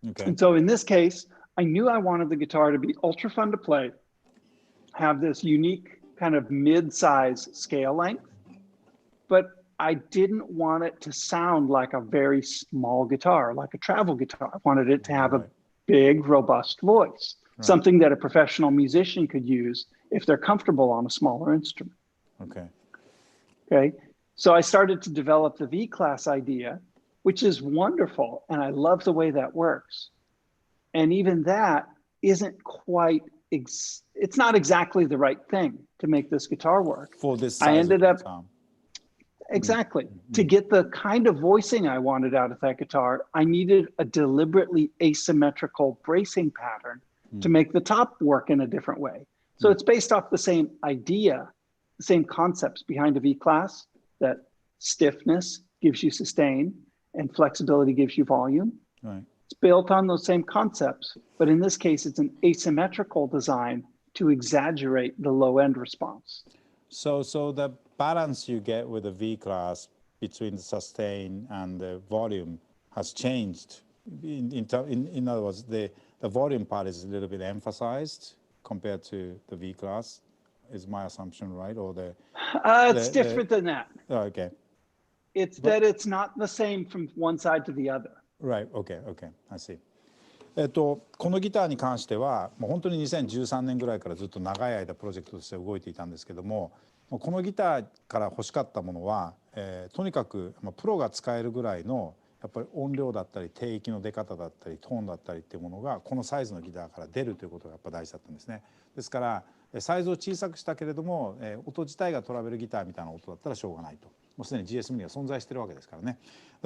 Okay. And so in this case, I knew I wanted the guitar to be ultra fun to play, have this unique kind of mid-size scale length, but I didn't want it to sound like a very small guitar, like a travel guitar. I wanted it to have a big, robust voice, something that a professional musician could use if they're comfortable on a smaller instrument. Okay. So I started to develop the V-Class idea, which is wonderful, and I love the way that works. And even that isn't quite, it's not exactly the right thing to make this guitar work. For this size I ended up, guitar. Exactly. To get the kind of voicing I wanted out of that guitar, I needed a deliberately asymmetrical bracing pattern to make the top work in a different way. So it's based off the same idea, the same concepts behind a V-Class, that stiffness gives you sustain and flexibility gives you volume. Right. It's built on those same concepts, but in this case, it's an asymmetrical design to exaggerate the low end response. So the balance you get with the V-Class between the sustain and the volume has changed. In other words, the volume part is a little bit emphasized compared to the V-Class. Is my assumption right? Or it's different than that. Oh, okay. It's that it's not the same from one side to the other. Right. Okay. I see. このギターに関してはもう本当に2013年ぐらいからずっと長い間プロジェクトとして動いていたんですけども、このギターから欲しかったものは、とにかくプロが使えるぐらいのやっぱり音量だったり低域の出方だったりトーンだったりっていうものがこのサイズのギターから出るということがやっぱ大事だったんですね。ですからサイズを小さくしたけれども、音自体がトラベルギターみたいな音だったらしょうがないと。もうすでに GSM には存在してるわけですからね。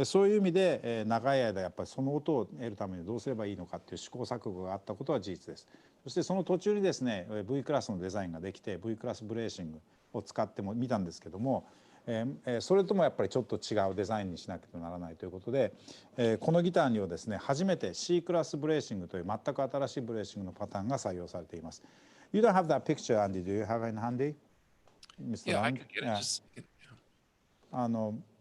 そういう意味で、長い間やっぱりその音を得るためにどうすればいいのかっていう試行錯誤があったことは事実です。そしてその途中にですね V クラスのデザインができて V クラスブレーシングを使っても見たんですけども、それともやっぱりちょっと違うデザインにしなきゃならないということで、このギターにはですね初めて C クラスブレーシングという全く新しいブレーシングのパターンが採用されています。You don't have that picture, Andy. Do you have it handy? Mr. Yeah, I Lang? can get it. Just,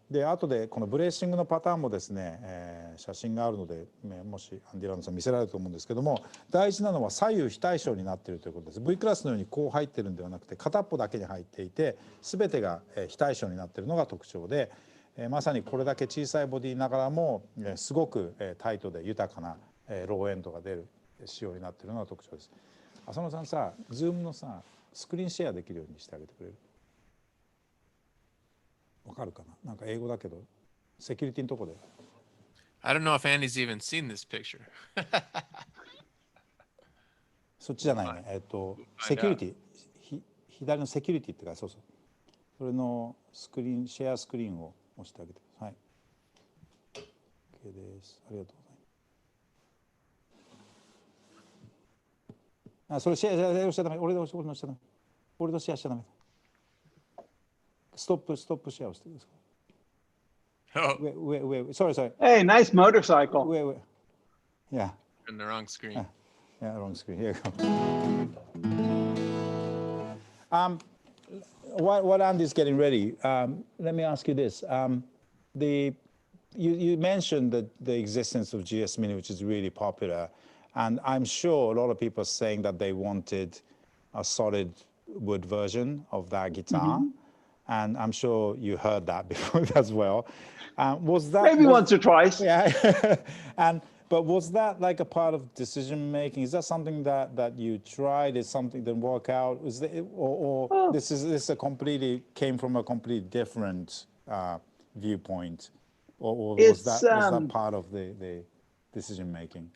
で後でこのブレーシングのパターンもですね、写真があるので、もしアンディ・ランドさん見せられると思うんですけども、大事なのは左右非対称になっているということです。V クラスのようにこう入ってるんではなくて片っぽだけに入っていて全てが非対称になっているのが特徴で、まさにこれだけ小さいボディながらもすごくタイトで豊かなローエンドが出る仕様になっているのが特徴です。浅野さんさ、ズームのさスクリーンシェアできるようにしてあげてくれる？わかるかな？なんか英語だけどセキュリティのとこで。I don't know if Andy's even seen this picture. そっちじゃないね。セキュリティ、左のセキュリティってか、そうそう。それのスクリーン、シェアスクリーンを押してあげてください。OK です。ありがとうございます。それシェアしちゃダメ。俺のシェアしちゃダメ。俺のシェアしちゃダメ。ストップシェアをしてください。Oh, Wait. Sorry. Hey, nice motorcycle. Wait. Yeah. in the wrong screen. Yeah, wrong screen. Here you go. While Andy's getting ready, let me ask you this. You mentioned the existence of GS Mini, which is really popular, and I'm sure a lot of people are saying that they wanted a solid wood version of that guitar. And I'm sure you heard that before as well. Was that maybe once or twice? Yeah. And But was that like a part of decision making? Is that something that you tried? Is something that didn't work out? Is that, or this a completely came from a completely different viewpoint, or was that part of the decision making?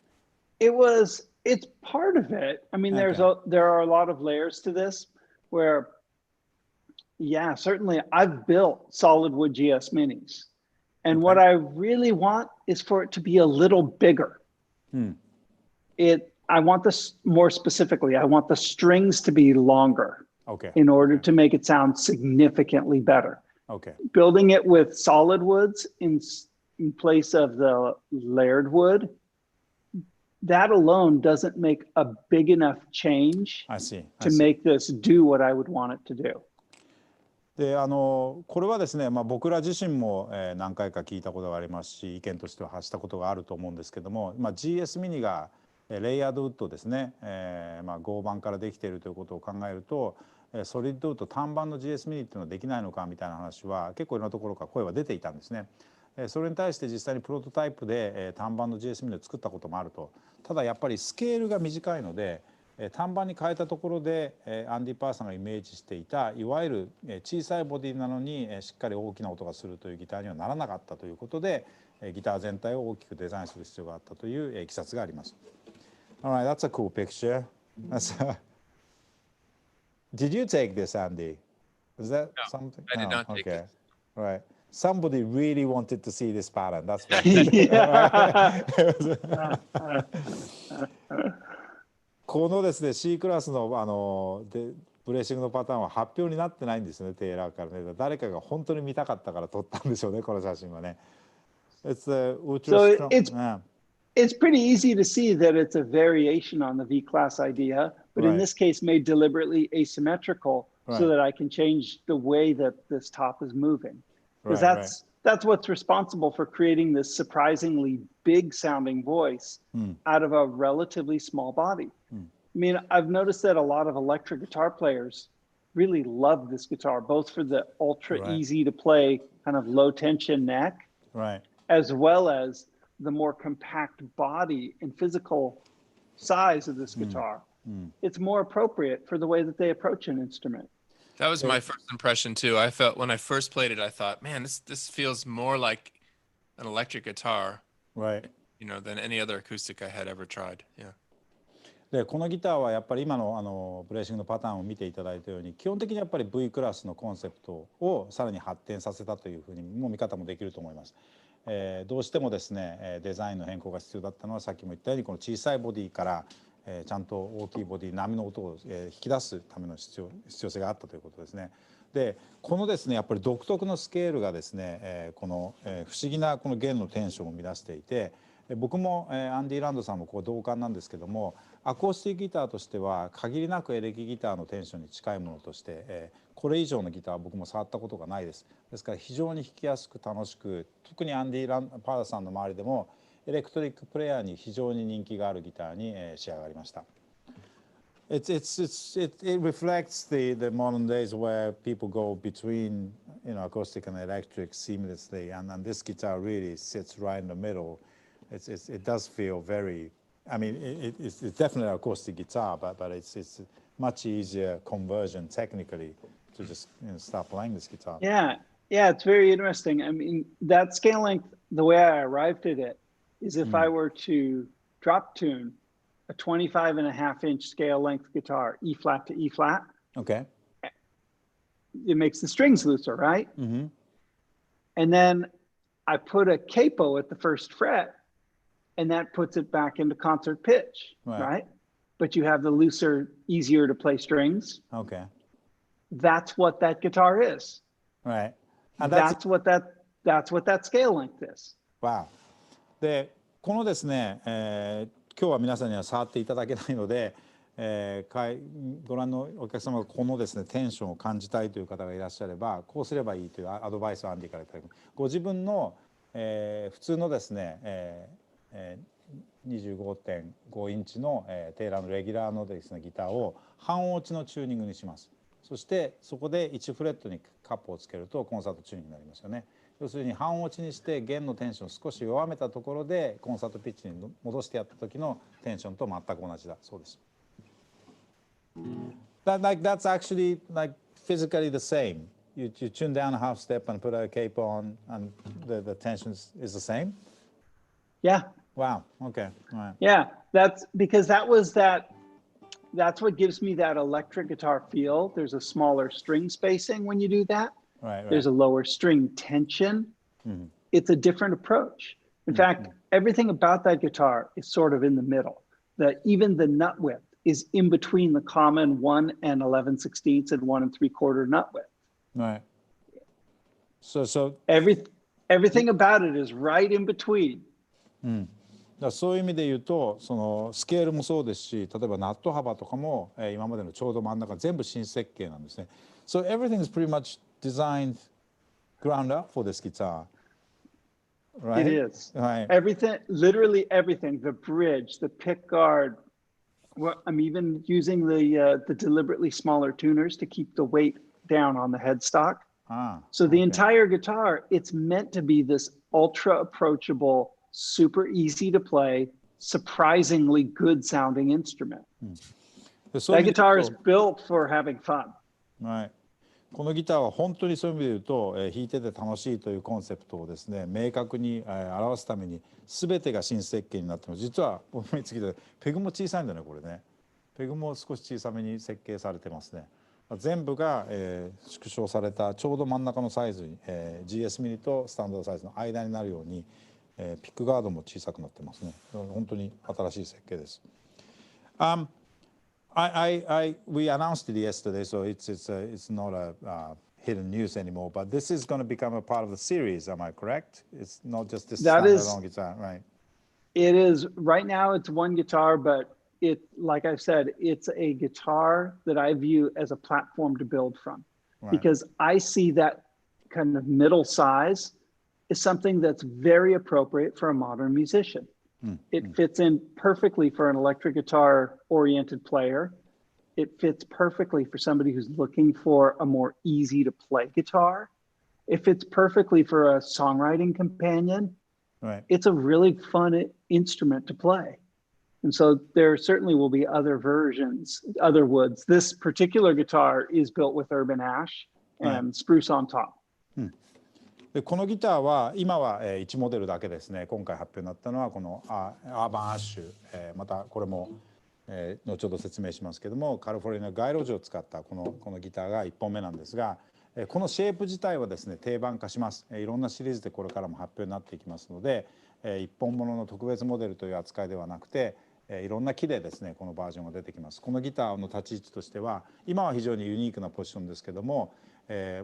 It's part of it. I mean, there are a lot of layers to this where, yeah, certainly I've built solid wood GS minis. And what I really want is for it to be a little bigger. I want this more specifically, I want the strings to be longer in order to make it sound significantly better. Building it with solid woods in place of the layered wood, that alone doesn't make a big enough change to make this do what I would want it to do. でこれはですね、僕ら自身も何回か聞いたことがありますし、意見としては発したことがあると思うんですけども、GS ミニがレイヤードウッドですね、合板からできているということを考えると、ソリッドウッド単板の GS ミニっていうのはできないのかみたいな話は結構いろんなところから声は出ていたんですね。それに対して実際にプロトタイプで単板の GS ミニを作ったこともあると。ただやっぱりスケールが短いので、単板に変えたところでアンディ・パーさんがイメージしていたいわゆる小さいボディなのにしっかり大きな音がするというギターにはならなかったということで、ギター全体を大きくデザインする必要があったといういきさつがあります。Alright, that's a cool picture. Did you take this, Andy? Is that something? I did not take it. Right. Somebody really wanted to see this pattern. That's why. このですね C クラスのブレーシングのパターンは発表になってないんですね、テイラーからね。誰かが本当に見たかったから撮ったんでしょうね、この写真はね。It's ultra strong. It's pretty easy to see that it's a variation on the V-class idea, but in this case made deliberately asymmetrical so that I can change the way that this top is moving. Because that's what's responsible for creating this surprisingly big sounding voice out of a relatively small body. I mean, I've noticed that a lot of electric guitar players really love this guitar, both for the ultra easy to play kind of low tension neck, as well as the more compact body and physical size of this guitar. It's more appropriate for the way that they approach an instrument. That was my first impression too. I felt when I first played it, I thought, man, this feels more like an electric guitar, you know, than any other acoustic I had ever tried. Yeah. でこのギターはやっぱり今のブレーシングのパターンを見ていただいたように基本的にやっぱり V クラスのコンセプトをさらに発展させたというふうにも見方もできると思います。どうしてもですねデザインの変更が必要だったのはさっきも言ったようにこの小さいボディからちゃんと大きいボディ波の音を引き出すための必要性があったということですね。でこのですねやっぱり独特のスケールがですねこの不思議なこの弦のテンションを生み出していて僕もアンディ・ランドさんも同感なんですけどもアコースティックギターとしては限りなくエレキギターのテンションに近いものとしてこれ以上のギターは僕も触ったことがないです。ですから非常に弾きやすく楽しく特にアンディ・パーさんの周りでもエレクトリックプレイヤーに非常に人気があるギターに仕上がりました。It reflects the modern days where people go between acoustic and electric seamlessly, and this guitar really sits right in the middle. It does feel very. I mean, it's definitely an acoustic guitar, but it's much easier conversion technically to just start playing this guitar. Yeah, it's very interesting. I mean, that scale length, the way I arrived at it is if I were to drop tune a 25.5-inch scale length guitar, E flat to E flat. Okay. It makes the strings looser, right? Mm-hmm. And then I put a capo at the first fret, and that puts it back into concert pitch, right? But you have the looser, easier to play strings. Okay. That's what that guitar is. Right. And that's what that scale length is. Wow. でこのですね、今日は皆さんには触っていただけないので、ご覧のお客様がこのですねテンションを感じたいという方がいらっしゃればこうすればいいというアドバイスをアンディからいただきます。ご自分の、普通のですね、25.5 インチの、テイラーのレギュラーのですねギターを半音落ちのチューニングにします。そしてそこで1フレットにカップをつけるとコンサートチューニングになりますよね。要するに半落ちにして弦のテンションを少し弱めたところでコンサートピッチに戻してやった時のテンションと全く同じだそうです。That's actually like physically the same. You tune down a half step and put a cape on, and the tension is the same. Yeah. Wow. Okay. All right. Yeah. That's because that's what gives me that electric guitar feel. There's a smaller string spacing when you do that. Right. There's a lower string tension. Mm-hmm. It's a different approach. In fact, everything about that guitar is sort of in the middle. Even the nut width is in between the common 1 and 11/16 and 1 3/4 nut width. Right. So everything about it is right in between. そういう意味で言うとそのスケールもそうですし、例えばナット幅とかも、今までのちょうど真ん中全部新設計なんですね。So everything is pretty much designed ground up for this guitar, right? It is. Right. Everything, literally everything. The bridge, the pick guard. Well, I'm even using the deliberately smaller tuners to keep the weight down on the headstock. So the entire guitar, it's meant to be this ultra approachable, super easy to play, surprisingly good sounding instrument. That guitar is built for having fun. Right. このギターは本当にそういう意味で言うと、弾いてて楽しいというコンセプトをですね明確に、表すために全てが新設計になってます。実は思いつきでペグも小さいんだねこれね。ペグも少し小さめに設計されてますね。全部が、縮小されたちょうど真ん中のサイズに、GS ミニとスタンダードサイズの間になるように、ピックガードも小さくなってますね。本当に新しい設計です。We announced it yesterday, so it's not a hidden news anymore. But this is going to become a part of the series. Am I correct? It's not just this standalone guitar, right? It is right now. It's one guitar, but like I said, it's a guitar that I view as a platform to build from, because I see that kind of middle size is something that's very appropriate for a modern musician. It fits in perfectly for an electric guitar oriented player. It fits perfectly for somebody who's looking for a more easy to play guitar. It fits perfectly for a songwriting companion. Right. It's a really fun instrument to play. And so there certainly will be other versions, other woods. This particular guitar is built with urban ash and spruce on top. でこのギターは今は1モデルだけですね。今回発表になったのはこのアーバンアッシュ、またこれも後ほど説明しますけどもカリフォルニア街路樹を使ったこのギターが1本目なんですが、このシェイプ自体はですね定番化します。いろんなシリーズでこれからも発表になっていきますので、一本物の特別モデルという扱いではなくていろんな木でですねこのバージョンが出てきます。このギターの立ち位置としては今は非常にユニークなポジションですけども、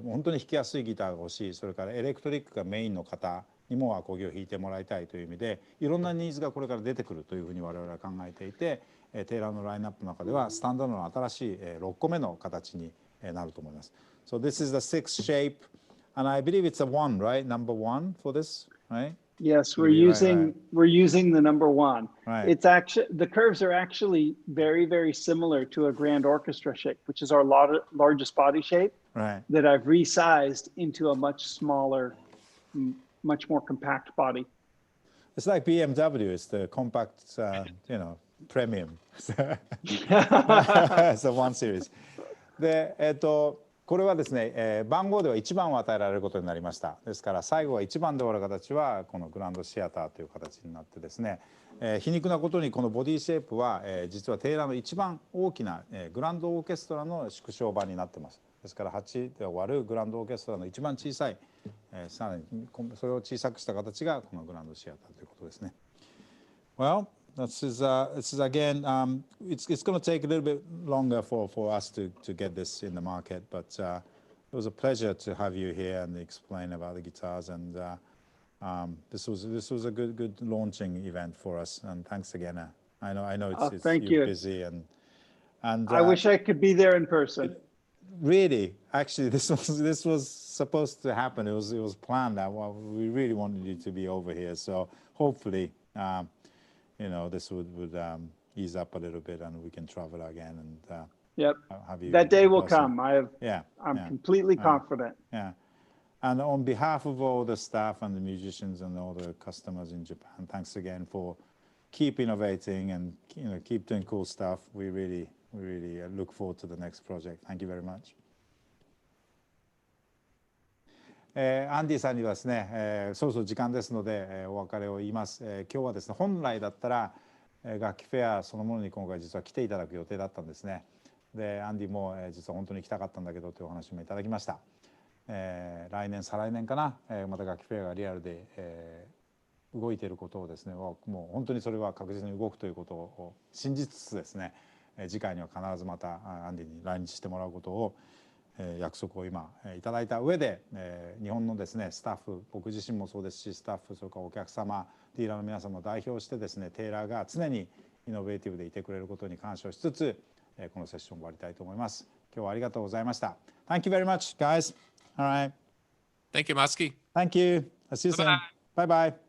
本当に弾きやすいギターが欲しい、それからエレクトリックがメインの方にもアコギを弾いてもらいたいという意味でいろんなニーズがこれから出てくるというふうに我々は考えていて、テイラーのラインナップの中ではスタンダードの新しい6個目の形になると思います。So this is the sixth shape and I believe it's a one, right? Number one for this, right? Yes, we're using the number one. Right. It's actually the curves are actually very, very similar to a grand orchestra shape, which is our largest body shape. Right. That I've resized into a much smaller, much more compact body. It's like BMW. It's the compact, premium. It's a one series. で、これはですね、番号では1番を与えられることになりました。ですから最後は1番で終わる形はこのグランドシアターという形になってですね、皮肉なことにこのボディシェイプは、実はテイラーの一番大きな、グランドオーケストラの縮小版になってます。ですから8で終わるグランドオーケストラの一番小さい、さらにそれを小さくした形がこのグランドシアターということですね。Well, this is again, it's going to take a little bit longer for us to get this in the market, but it was a pleasure to have you here and explain about the guitars, and this was a good launching event for us, and thanks again. I know you're busy, and I wish I could be there in person. Really, actually, this was supposed to happen. It was planned that we really wanted you to be over here, so hopefully. This would ease up a little bit and we can travel again and yep. Have you. That day will come. I'm completely completely confident. Yeah. And on behalf of all the staff and the musicians and all the customers in Japan, thanks again for keep innovating and keep doing cool stuff. We really look forward to the next project. Thank you very much. アンディさんにはですね、そろそろ時間ですので、お別れを言います。今日はですね、本来だったら、楽器フェアそのものに今回実は来ていただく予定だったんですね。で、アンディも、実は本当に来たかったんだけどというお話もいただきました。来年再来年かな、また楽器フェアがリアルで、動いていることをですね、もう本当にそれは確実に動くということを信じつつですね、次回には必ずまたアンディに来日してもらうことを約束を今いただいた上で、日本のですねスタッフ、僕自身もそうですし、スタッフ、それからお客様、ディーラーの皆様を代表してですね、テイラーが常にイノベーティブでいてくれることに感謝をしつつ、このセッションを終わりたいと思います。今日はありがとうございました。Thank you very much, guys. All right. Thank you, Maski. Thank you. I'll see you soon. Bye bye.